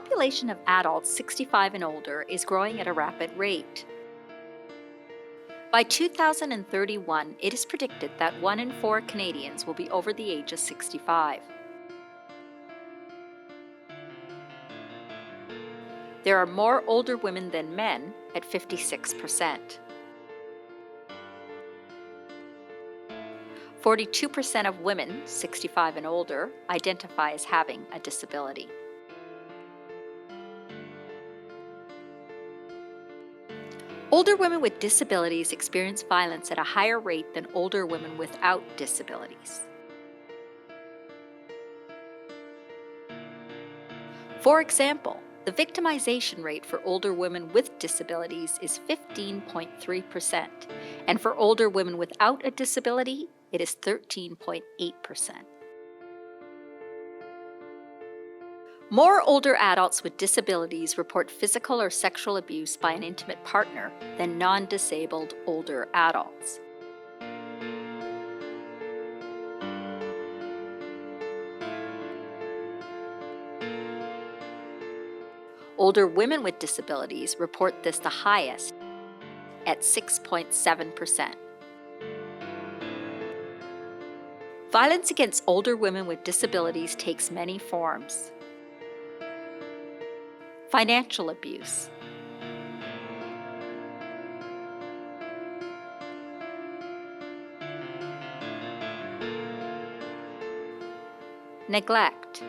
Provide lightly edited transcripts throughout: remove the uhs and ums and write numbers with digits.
population of adults 65 and older is growing at a rapid rate. By 2031, it is predicted that 1 in 4 Canadians will be over the age of 65. There are more older women than men at 56%. 42% of women 65 and older identify as having a disability. Older women with disabilities experience violence at a higher rate than older women without disabilities. For example, the victimization rate for older women with disabilities is 15.3%, and for older women without a disability, it is 13.8%. More older adults with disabilities report physical or sexual abuse by an intimate partner than non-disabled older adults. Older women with disabilities report this the highest, at 6.7%. Violence against older women with disabilities takes many forms. Financial abuse, neglect,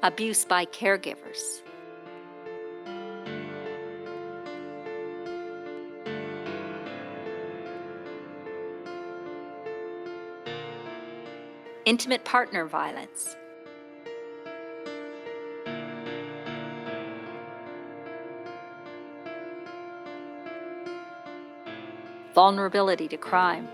abuse by caregivers, intimate partner violence, vulnerability to crime,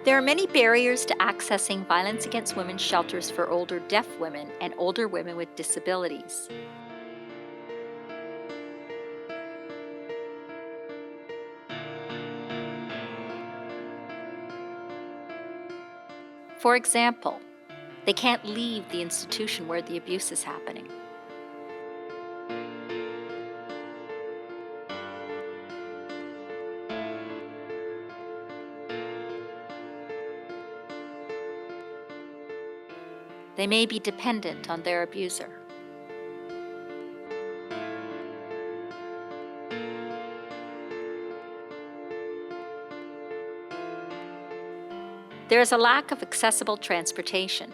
there are many barriers to accessing violence against women shelters for older deaf women and older women with disabilities. For example, they can't leave the institution where the abuse is happening. They may be dependent on their abuser. There is a lack of accessible transportation.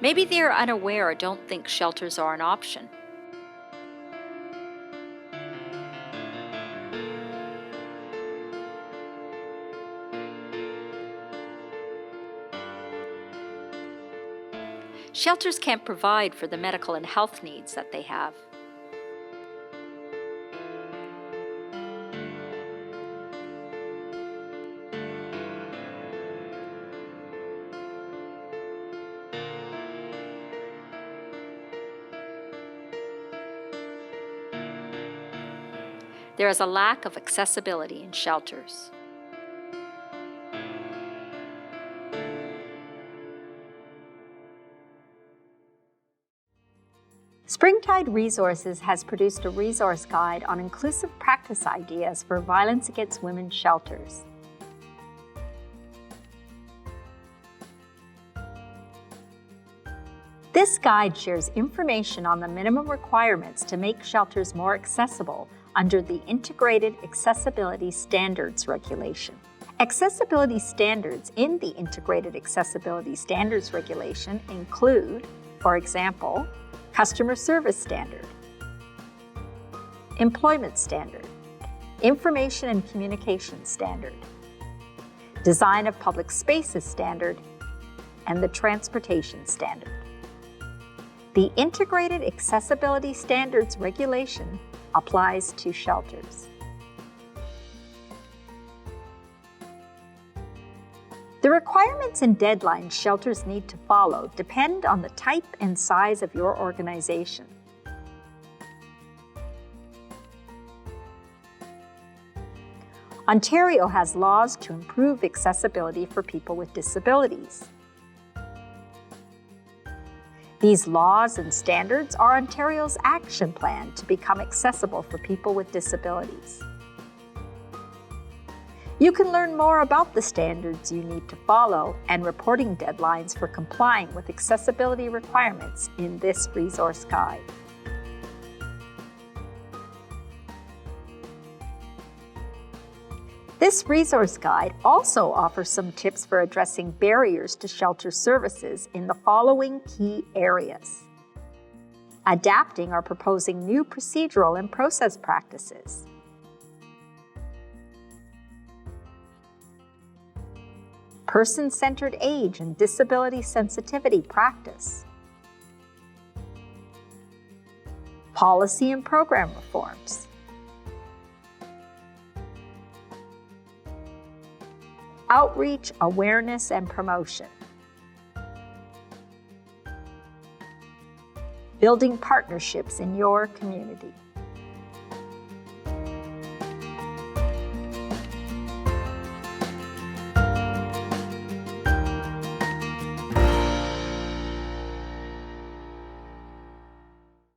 Maybe they are unaware or don't think shelters are an option. Shelters can't provide for the medical and health needs that they have. There is a lack of accessibility in shelters. Springtide Resources has produced a resource guide on inclusive practice ideas for violence against women shelters. This guide shares information on the minimum requirements to make shelters more accessible under the Integrated Accessibility Standards Regulation. Accessibility standards in the Integrated Accessibility Standards Regulation include, for example, Customer Service Standard, Employment Standard, Information and Communication Standard, Design of Public Spaces Standard, and the Transportation Standard. The Integrated Accessibility Standards Regulation applies to shelters. The requirements and deadlines shelters need to follow depend on the type and size of your organization. Ontario has laws to improve accessibility for people with disabilities. These laws and standards are Ontario's action plan to become accessible for people with disabilities. You can learn more about the standards you need to follow and reporting deadlines for complying with accessibility requirements in this resource guide. This resource guide also offers some tips for addressing barriers to shelter services in the following key areas: adapting or proposing new procedural and process practices, person-centered age and disability sensitivity practice, policy and program reforms, outreach, awareness, and promotion, building partnerships in your community.